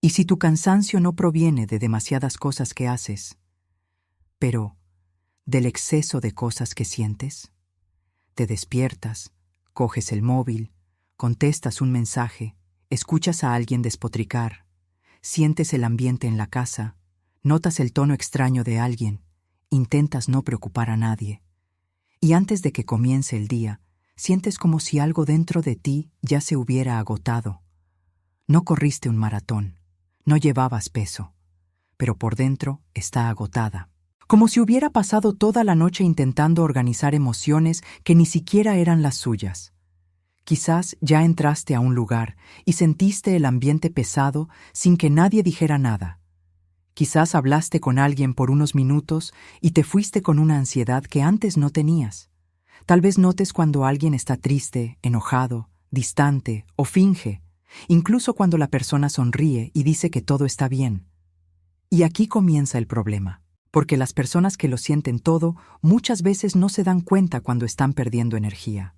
Y si tu cansancio no proviene de demasiadas cosas que haces, pero del exceso de cosas que sientes, te despiertas, coges el móvil, contestas un mensaje, escuchas a alguien despotricar, sientes el ambiente en la casa, notas el tono extraño de alguien, intentas no preocupar a nadie. Y antes de que comience el día, sientes como si algo dentro de ti ya se hubiera agotado. No corriste un maratón, no llevabas peso, pero por dentro está agotada. Como si hubiera pasado toda la noche intentando organizar emociones que ni siquiera eran las suyas. Quizás ya entraste a un lugar y sentiste el ambiente pesado sin que nadie dijera nada. Quizás hablaste con alguien por unos minutos y te fuiste con una ansiedad que antes no tenías. Tal vez notes cuando alguien está triste, enojado, distante o finge, incluso cuando la persona sonríe y dice que todo está bien. Y aquí comienza el problema, porque las personas que lo sienten todo muchas veces no se dan cuenta cuando están perdiendo energía.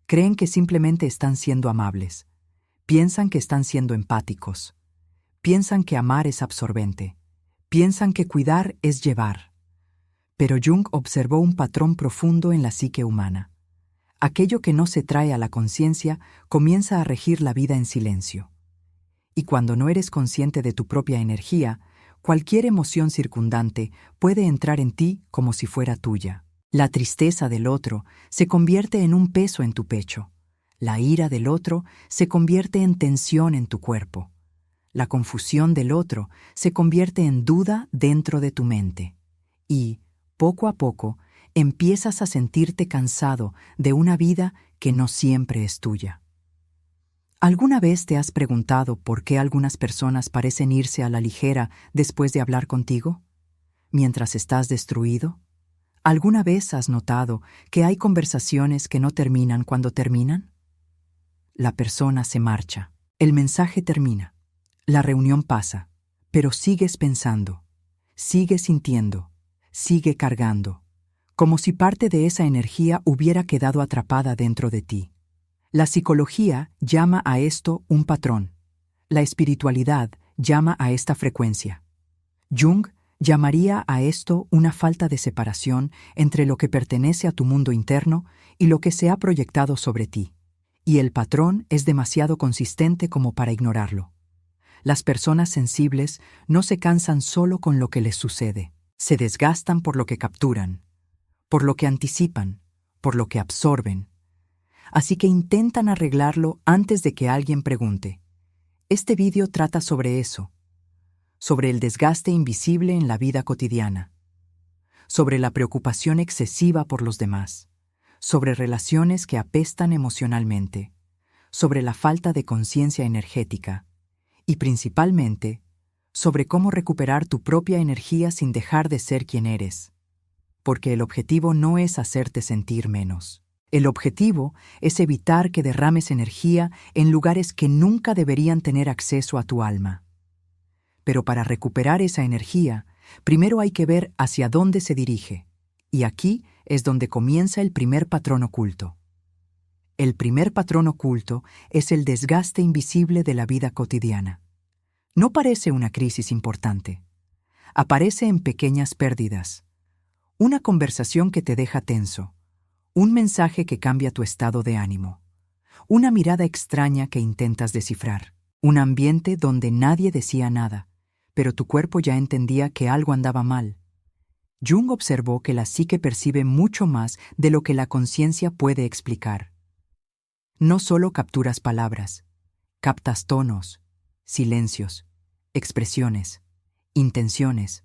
Creen que simplemente están siendo amables, piensan que están siendo empáticos, piensan que amar es absorbente, piensan que cuidar es llevar. Pero Jung observó un patrón profundo en la psique humana. Aquello que no se trae a la conciencia comienza a regir la vida en silencio. Y cuando no eres consciente de tu propia energía, cualquier emoción circundante puede entrar en ti como si fuera tuya. La tristeza del otro se convierte en un peso en tu pecho. La ira del otro se convierte en tensión en tu cuerpo. La confusión del otro se convierte en duda dentro de tu mente. Y, poco a poco, empiezas a sentirte cansado de una vida que no siempre es tuya. ¿Alguna vez te has preguntado por qué algunas personas parecen irse a la ligera después de hablar contigo? ¿Mientras estás destruido? ¿Alguna vez has notado que hay conversaciones que no terminan cuando terminan? La persona se marcha, el mensaje termina, la reunión pasa, pero sigues pensando, sigues sintiendo, sigue cargando, como si parte de esa energía hubiera quedado atrapada dentro de ti. La psicología llama a esto un patrón. La espiritualidad llama a esta frecuencia. Jung llamaría a esto una falta de separación entre lo que pertenece a tu mundo interno y lo que se ha proyectado sobre ti. Y el patrón es demasiado consistente como para ignorarlo. Las personas sensibles no se cansan solo con lo que les sucede. Se desgastan por lo que capturan, por lo que anticipan, por lo que absorben. Así que intentan arreglarlo antes de que alguien pregunte. Este vídeo trata sobre eso, sobre el desgaste invisible en la vida cotidiana, sobre la preocupación excesiva por los demás, sobre relaciones que apestan emocionalmente, sobre la falta de conciencia energética y principalmente sobre cómo recuperar tu propia energía sin dejar de ser quien eres. Porque el objetivo no es hacerte sentir menos. El objetivo es evitar que derrames energía en lugares que nunca deberían tener acceso a tu alma. Pero para recuperar esa energía, primero hay que ver hacia dónde se dirige. Y aquí es donde comienza el primer patrón oculto. El primer patrón oculto es el desgaste invisible de la vida cotidiana. No parece una crisis importante. Aparece en pequeñas pérdidas. Una conversación que te deja tenso. Un mensaje que cambia tu estado de ánimo. Una mirada extraña que intentas descifrar. Un ambiente donde nadie decía nada, pero tu cuerpo ya entendía que algo andaba mal. Jung observó que la psique percibe mucho más de lo que la conciencia puede explicar. No solo capturas palabras, captas tonos, silencios, expresiones, intenciones,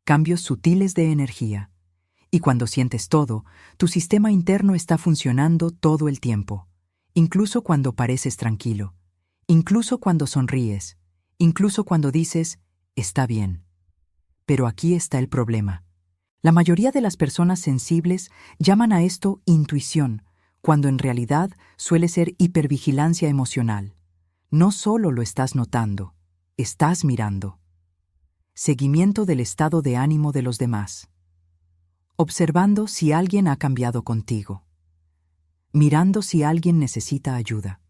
cambios sutiles de energía. Y cuando sientes todo, tu sistema interno está funcionando todo el tiempo, incluso cuando pareces tranquilo, incluso cuando sonríes, incluso cuando dices, está bien. Pero aquí está el problema. La mayoría de las personas sensibles llaman a esto intuición, cuando en realidad suele ser hipervigilancia emocional. No solo lo estás notando, estás mirando. Seguimiento del estado de ánimo de los demás. Observando si alguien ha cambiado contigo. Mirando si alguien necesita ayuda.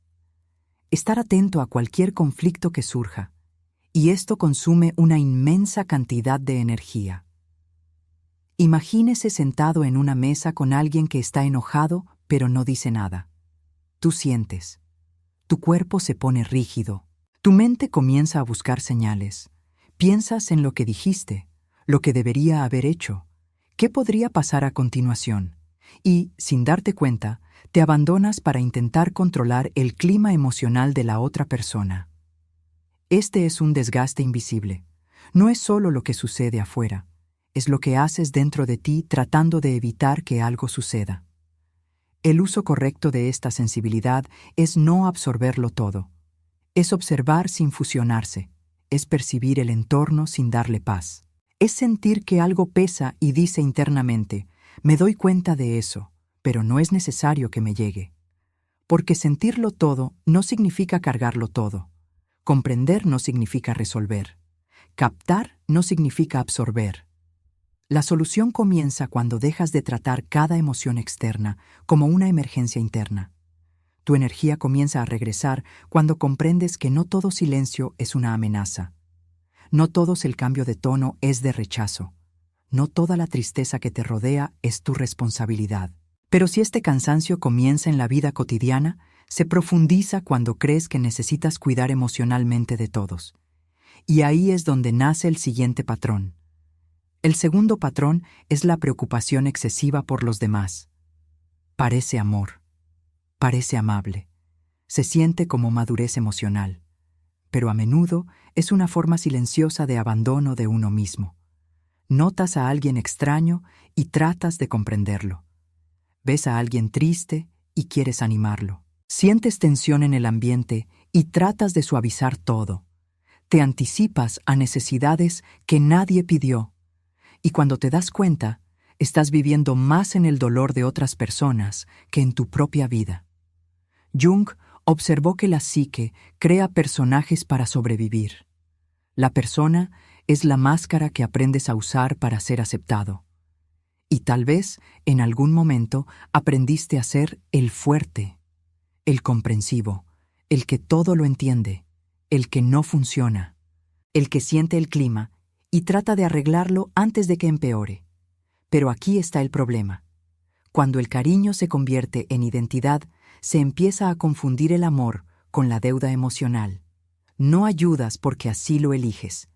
Estar atento a cualquier conflicto que surja. y esto consume una inmensa cantidad de energía. Imagínese sentado en una mesa con alguien que está enojado, pero no dice nada. Tú sientes. Tu cuerpo se pone rígido. Tu mente comienza a buscar señales. Piensas en lo que dijiste, lo que debería haber hecho, qué podría pasar a continuación, y, sin darte cuenta, te abandonas para intentar controlar el clima emocional de la otra persona. Este es un desgaste invisible. No es solo lo que sucede afuera, es lo que haces dentro de ti tratando de evitar que algo suceda. El uso correcto de esta sensibilidad es no absorberlo todo. Es observar sin fusionarse. Es percibir el entorno sin darle paz. Es sentir que algo pesa y dice internamente, me doy cuenta de eso, pero no es necesario que me llegue. Porque sentirlo todo no significa cargarlo todo. Comprender no significa resolver. Captar no significa absorber. La solución comienza cuando dejas de tratar cada emoción externa como una emergencia interna. Tu energía comienza a regresar cuando comprendes que no todo silencio es una amenaza. No todo el cambio de tono es de rechazo. No toda la tristeza que te rodea es tu responsabilidad. Pero si este cansancio comienza en la vida cotidiana, se profundiza cuando crees que necesitas cuidar emocionalmente de todos. Y ahí es donde nace el siguiente patrón. El segundo patrón es la preocupación excesiva por los demás. Parece amor. Parece amable. Se siente como madurez emocional. Pero a menudo es una forma silenciosa de abandono de uno mismo. Notas a alguien extraño y tratas de comprenderlo. Ves a alguien triste y quieres animarlo. Sientes tensión en el ambiente y tratas de suavizar todo. Te anticipas a necesidades que nadie pidió. Y cuando te das cuenta, estás viviendo más en el dolor de otras personas que en tu propia vida. Jung observó que la psique crea personajes para sobrevivir. La persona es la máscara que aprendes a usar para ser aceptado. Y tal vez, en algún momento, aprendiste a ser el fuerte, el comprensivo, el que todo lo entiende, el que no funciona, el que siente el clima y trata de arreglarlo antes de que empeore. Pero aquí está el problema. Cuando el cariño se convierte en identidad, se empieza a confundir el amor con la deuda emocional. No ayudas porque así lo eliges.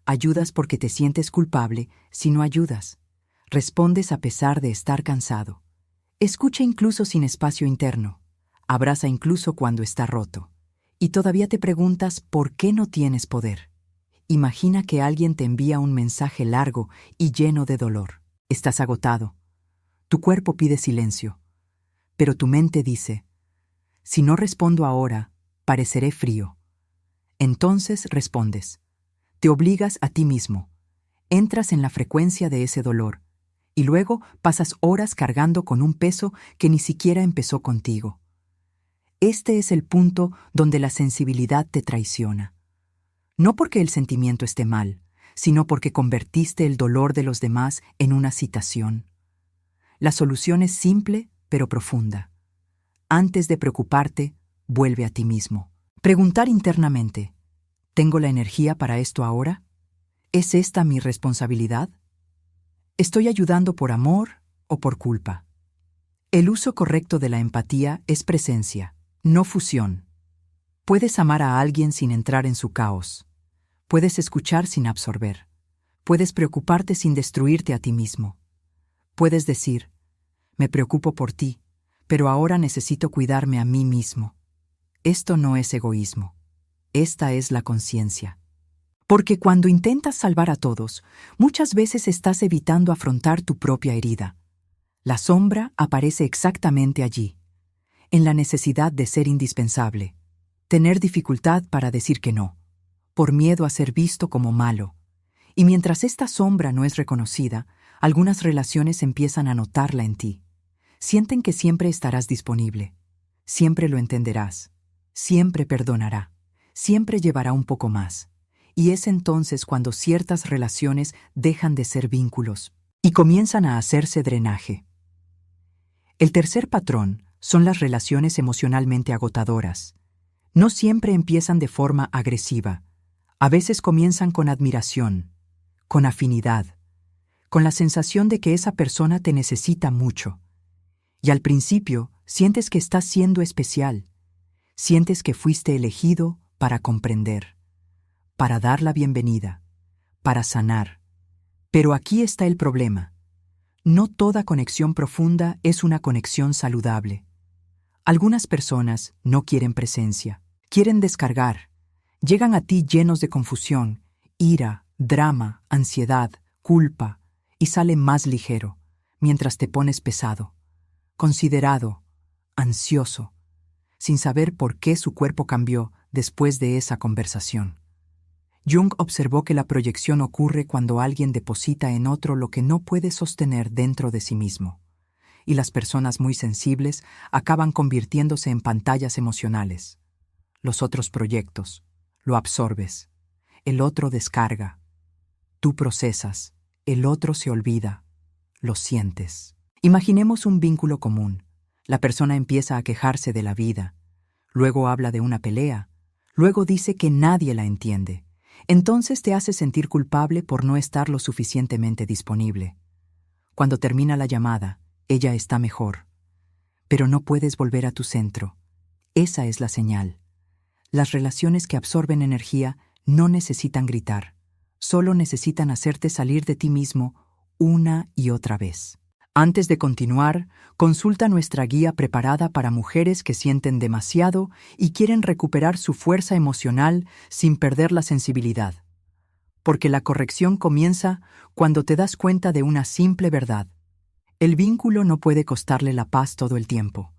Ayudas porque te sientes culpable si no ayudas. Respondes a pesar de estar cansado. Escucha incluso sin espacio interno. Abraza incluso cuando está roto. Y todavía te preguntas por qué no tienes poder. Imagina que alguien te envía un mensaje largo y lleno de dolor. Estás agotado. Tu cuerpo pide silencio. Pero tu mente dice, si no respondo ahora, pareceré frío. Entonces respondes. Te obligas a ti mismo. Entras en la frecuencia de ese dolor. Y luego pasas horas cargando con un peso que ni siquiera empezó contigo. Este es el punto donde la sensibilidad te traiciona. No porque el sentimiento esté mal, sino porque convertiste el dolor de los demás en una citación. La solución es simple, pero profunda. Antes de preocuparte, vuelve a ti mismo. Preguntar internamente, ¿tengo la energía para esto ahora? ¿Es esta mi responsabilidad? ¿Estoy ayudando por amor o por culpa? El uso correcto de la empatía es presencia, no fusión. Puedes amar a alguien sin entrar en su caos. Puedes escuchar sin absorber. Puedes preocuparte sin destruirte a ti mismo. Puedes decir, me preocupo por ti, pero ahora necesito cuidarme a mí mismo. Esto no es egoísmo. Esta es la conciencia. Porque cuando intentas salvar a todos, muchas veces estás evitando afrontar tu propia herida. La sombra aparece exactamente allí, en la necesidad de ser indispensable, tener dificultad para decir que no, por miedo a ser visto como malo. Y mientras esta sombra no es reconocida, algunas relaciones empiezan a notarla en ti. Sienten que siempre estarás disponible, siempre lo entenderás, siempre perdonará, siempre llevará un poco más. Y es entonces cuando ciertas relaciones dejan de ser vínculos y comienzan a hacerse drenaje. El tercer patrón son las relaciones emocionalmente agotadoras. No siempre empiezan de forma agresiva. A veces comienzan con admiración, con afinidad, con la sensación de que esa persona te necesita mucho. Y al principio sientes que estás siendo especial, sientes que fuiste elegido para comprender, para dar la bienvenida, para sanar. Pero aquí está el problema. No toda conexión profunda es una conexión saludable. Algunas personas no quieren presencia, quieren descargar. Llegan a ti llenos de confusión, ira, drama, ansiedad, culpa, y salen más ligero, mientras te pones pesado, considerado, ansioso, sin saber por qué su cuerpo cambió después de esa conversación. Jung observó que la proyección ocurre cuando alguien deposita en otro lo que no puede sostener dentro de sí mismo, y las personas muy sensibles acaban convirtiéndose en pantallas emocionales. Los otros proyectos, lo absorbes, el otro descarga, tú procesas, el otro se olvida, lo sientes. Imaginemos un vínculo común. La persona empieza a quejarse de la vida, luego habla de una pelea, luego dice que nadie la entiende. Entonces te hace sentir culpable por no estar lo suficientemente disponible. Cuando termina la llamada, ella está mejor, pero no puedes volver a tu centro. Esa es la señal. Las relaciones que absorben energía no necesitan gritar, solo necesitan hacerte salir de ti mismo una y otra vez. Antes de continuar, consulta nuestra guía preparada para mujeres que sienten demasiado y quieren recuperar su fuerza emocional sin perder la sensibilidad. Porque la corrección comienza cuando te das cuenta de una simple verdad. El vínculo no puede costarle la paz todo el tiempo.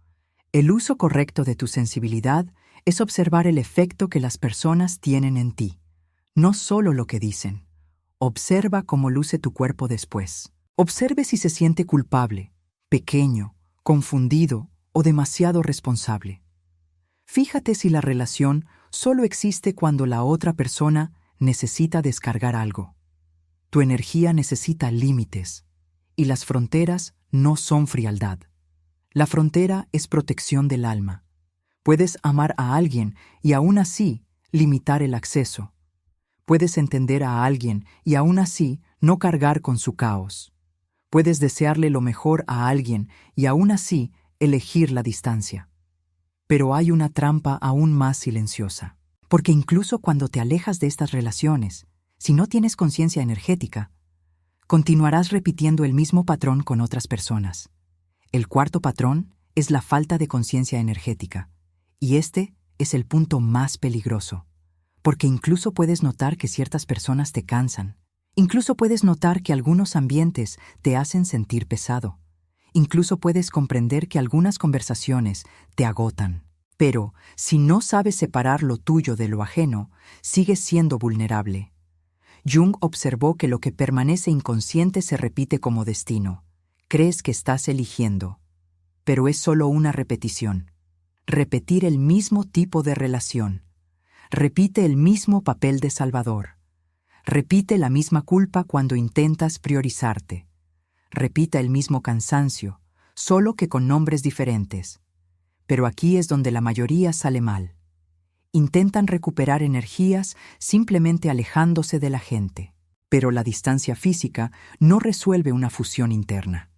El uso correcto de tu sensibilidad es observar el efecto que las personas tienen en ti, no solo lo que dicen. Observa cómo luce tu cuerpo después. Observe si se siente culpable, pequeño, confundido o demasiado responsable. Fíjate si la relación solo existe cuando la otra persona necesita descargar algo. Tu energía necesita límites, y las fronteras no son frialdad. La frontera es protección del alma. Puedes amar a alguien y aún así limitar el acceso. Puedes entender a alguien y aún así no cargar con su caos. Puedes desearle lo mejor a alguien y aún así elegir la distancia. Pero hay una trampa aún más silenciosa, porque incluso cuando te alejas de estas relaciones, si no tienes conciencia energética, continuarás repitiendo el mismo patrón con otras personas. El cuarto patrón es la falta de conciencia energética, y este es el punto más peligroso, porque incluso puedes notar que ciertas personas te cansan. Incluso puedes notar que algunos ambientes te hacen sentir pesado. Incluso puedes comprender que algunas conversaciones te agotan. Pero, si no sabes separar lo tuyo de lo ajeno, sigues siendo vulnerable. Jung observó que lo que permanece inconsciente se repite como destino. Crees que estás eligiendo, pero es solo una repetición. Repetir el mismo tipo de relación. Repite el mismo papel de salvador. Repite la misma culpa cuando intentas priorizarte. Repita el mismo cansancio, solo que con nombres diferentes. Pero aquí es donde la mayoría sale mal. Intentan recuperar energías simplemente alejándose de la gente. Pero la distancia física no resuelve una fusión interna.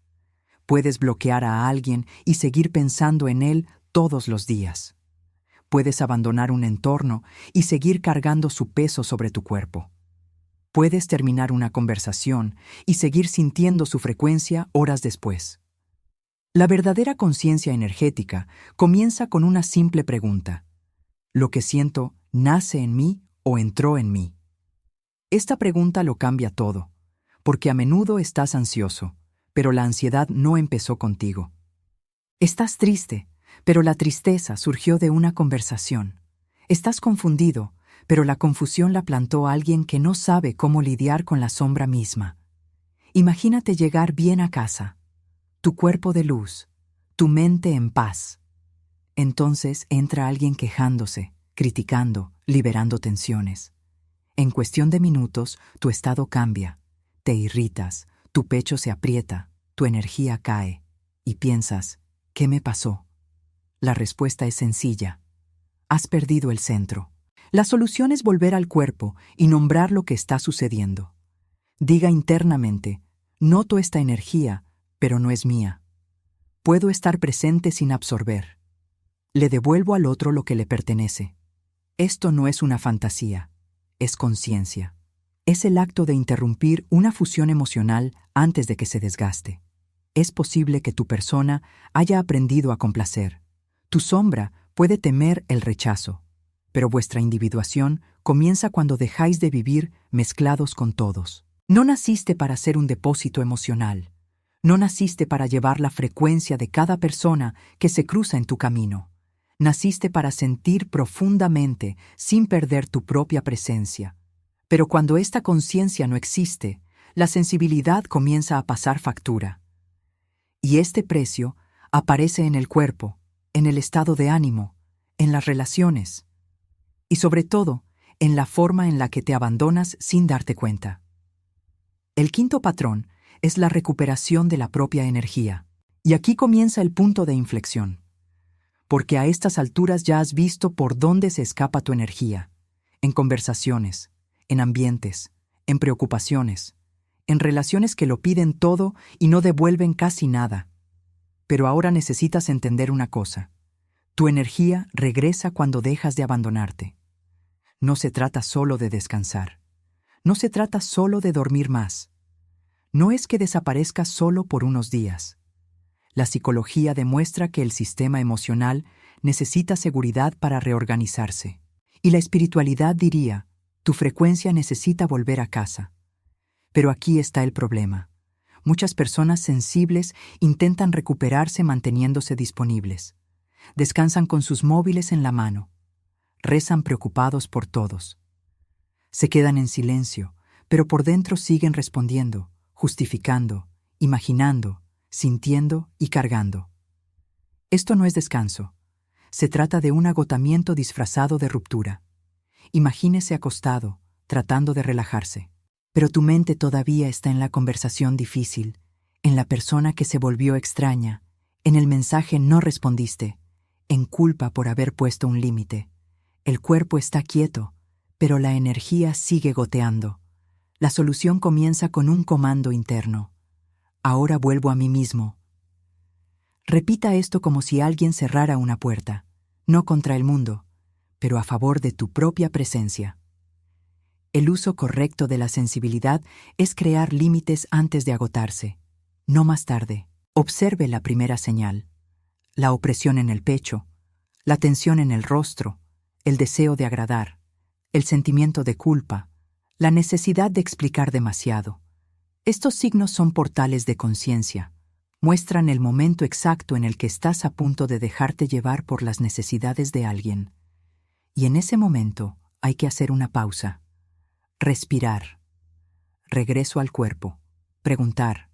Puedes bloquear a alguien y seguir pensando en él todos los días. Puedes abandonar un entorno y seguir cargando su peso sobre tu cuerpo. Puedes terminar una conversación y seguir sintiendo su frecuencia horas después. La verdadera conciencia energética comienza con una simple pregunta. ¿Lo que siento nace en mí o entró en mí? Esta pregunta lo cambia todo, porque a menudo estás ansioso, pero la ansiedad no empezó contigo. Estás triste, pero la tristeza surgió de una conversación. Estás confundido, pero la confusión la plantó alguien que no sabe cómo lidiar con la sombra misma. Imagínate llegar bien a casa, tu cuerpo de luz, tu mente en paz. Entonces entra alguien quejándose, criticando, liberando tensiones. En cuestión de minutos, tu estado cambia. Te irritas, tu pecho se aprieta, tu energía cae, y piensas, ¿qué me pasó? La respuesta es sencilla. Has perdido el centro. La solución es volver al cuerpo y nombrar lo que está sucediendo. Diga internamente, noto esta energía, pero no es mía. Puedo estar presente sin absorber. Le devuelvo al otro lo que le pertenece. Esto no es una fantasía, es conciencia. Es el acto de interrumpir una fusión emocional antes de que se desgaste. Es posible que tu persona haya aprendido a complacer. Tu sombra puede temer el rechazo, pero vuestra individuación comienza cuando dejáis de vivir mezclados con todos. No naciste para ser un depósito emocional. No naciste para llevar la frecuencia de cada persona que se cruza en tu camino. Naciste para sentir profundamente sin perder tu propia presencia. Pero cuando esta conciencia no existe, la sensibilidad comienza a pasar factura. Y este precio aparece en el cuerpo, en el estado de ánimo, en las relaciones y sobre todo en la forma en la que te abandonas sin darte cuenta. El quinto patrón es la recuperación de la propia energía. Y aquí comienza el punto de inflexión. Porque a estas alturas ya has visto por dónde se escapa tu energía. En conversaciones, en ambientes, en preocupaciones, en relaciones que lo piden todo y no devuelven casi nada. Pero ahora necesitas entender una cosa. Tu energía regresa cuando dejas de abandonarte. No se trata solo de descansar. No se trata solo de dormir más. No es que desaparezca solo por unos días. La psicología demuestra que el sistema emocional necesita seguridad para reorganizarse. Y la espiritualidad diría, tu frecuencia necesita volver a casa. Pero aquí está el problema. Muchas personas sensibles intentan recuperarse manteniéndose disponibles. Descansan con sus móviles en la mano. Rezan preocupados por todos. Se quedan en silencio, pero por dentro siguen respondiendo, justificando, imaginando, sintiendo y cargando. Esto no es descanso. Se trata de un agotamiento disfrazado de ruptura. Imagínese acostado, tratando de relajarse. Pero tu mente todavía está en la conversación difícil, en la persona que se volvió extraña, en el mensaje no respondiste, en culpa por haber puesto un límite. El cuerpo está quieto, pero la energía sigue goteando. La solución comienza con un comando interno. Ahora vuelvo a mí mismo. Repita esto como si alguien cerrara una puerta, no contra el mundo, pero a favor de tu propia presencia. El uso correcto de la sensibilidad es crear límites antes de agotarse, no más tarde. Observe la primera señal, la opresión en el pecho, la tensión en el rostro, el deseo de agradar, el sentimiento de culpa, la necesidad de explicar demasiado. Estos signos son portales de conciencia, muestran el momento exacto en el que estás a punto de dejarte llevar por las necesidades de alguien. Y en ese momento hay que hacer una pausa. Respirar. Regreso al cuerpo. Preguntar,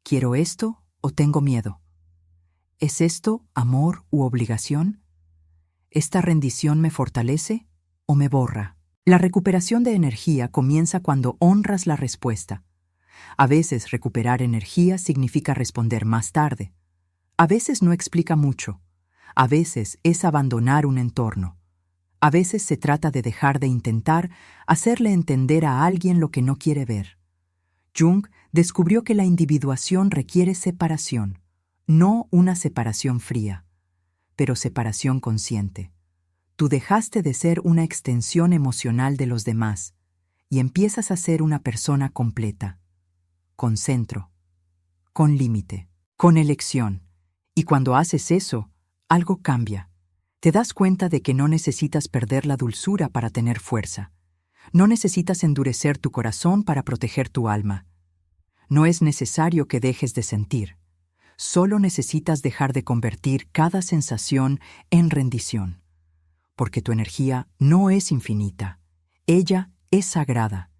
¿quiero esto o tengo miedo? ¿Es esto amor u obligación? ¿Esta rendición me fortalece o me borra? La recuperación de energía comienza cuando honras la respuesta. A veces recuperar energía significa responder más tarde. A veces no explica mucho. A veces es abandonar un entorno. A veces se trata de dejar de intentar hacerle entender a alguien lo que no quiere ver. Jung descubrió que la individuación requiere separación, no una separación fría, pero separación consciente. Tú dejaste de ser una extensión emocional de los demás y empiezas a ser una persona completa, con centro, con límite, con elección. Y cuando haces eso, algo cambia. Te das cuenta de que no necesitas perder la dulzura para tener fuerza. No necesitas endurecer tu corazón para proteger tu alma. No es necesario que dejes de sentir. Solo necesitas dejar de convertir cada sensación en rendición. Porque tu energía no es infinita. Ella es sagrada.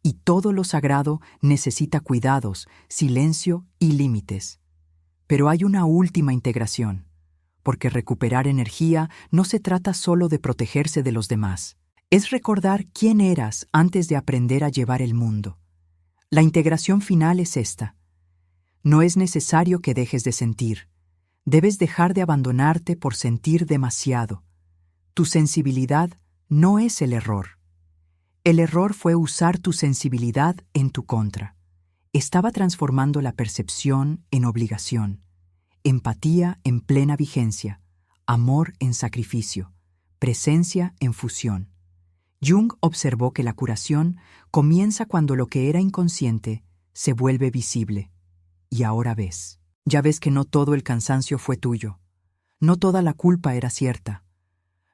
Y todo lo sagrado necesita cuidados, silencio y límites. Pero hay una última integración. Porque recuperar energía no se trata solo de protegerse de los demás. Es recordar quién eras antes de aprender a llevar el mundo. La integración final es esta. No es necesario que dejes de sentir. Debes dejar de abandonarte por sentir demasiado. Tu sensibilidad no es el error. El error fue usar tu sensibilidad en tu contra. Estaba transformando la percepción en obligación, empatía en plena vigencia, amor en sacrificio, presencia en fusión. Jung observó que la curación comienza cuando lo que era inconsciente se vuelve visible. Y ahora ves. Ya ves que no todo el cansancio fue tuyo. No toda la culpa era cierta.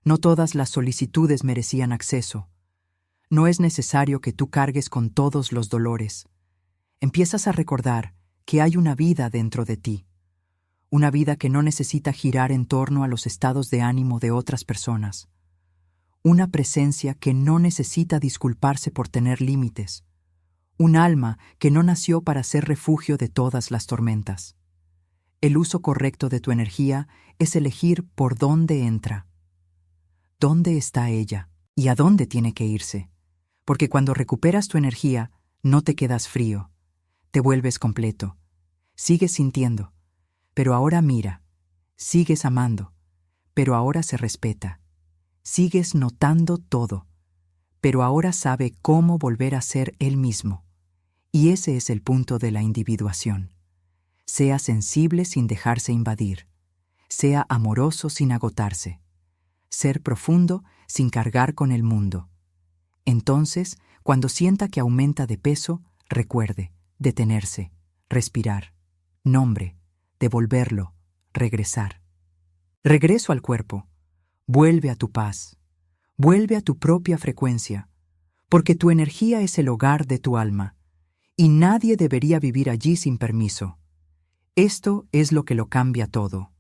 No todas las solicitudes merecían acceso. No es necesario que tú cargues con todos los dolores. Empiezas a recordar que hay una vida dentro de ti. Una vida que no necesita girar en torno a los estados de ánimo de otras personas. Una presencia que no necesita disculparse por tener límites. Un alma que no nació para ser refugio de todas las tormentas. El uso correcto de tu energía es elegir por dónde entra. ¿Dónde está ella? ¿Y a dónde tiene que irse? Porque cuando recuperas tu energía, no te quedas frío. Te vuelves completo. Sigues sintiendo. Pero ahora mira. Sigues amando. Pero ahora se respeta. Sigues notando todo. Pero ahora sabe cómo volver a ser él mismo. Y ese es el punto de la individuación. Sea sensible sin dejarse invadir. Sea amoroso sin agotarse. Ser profundo sin cargar con el mundo. Entonces, cuando sienta que aumenta de peso, recuerde, detenerse, respirar, nombre, devolverlo, regresar. Regreso al cuerpo. Vuelve a tu paz. Vuelve a tu propia frecuencia, porque tu energía es el hogar de tu alma, y nadie debería vivir allí sin permiso. Esto es lo que lo cambia todo.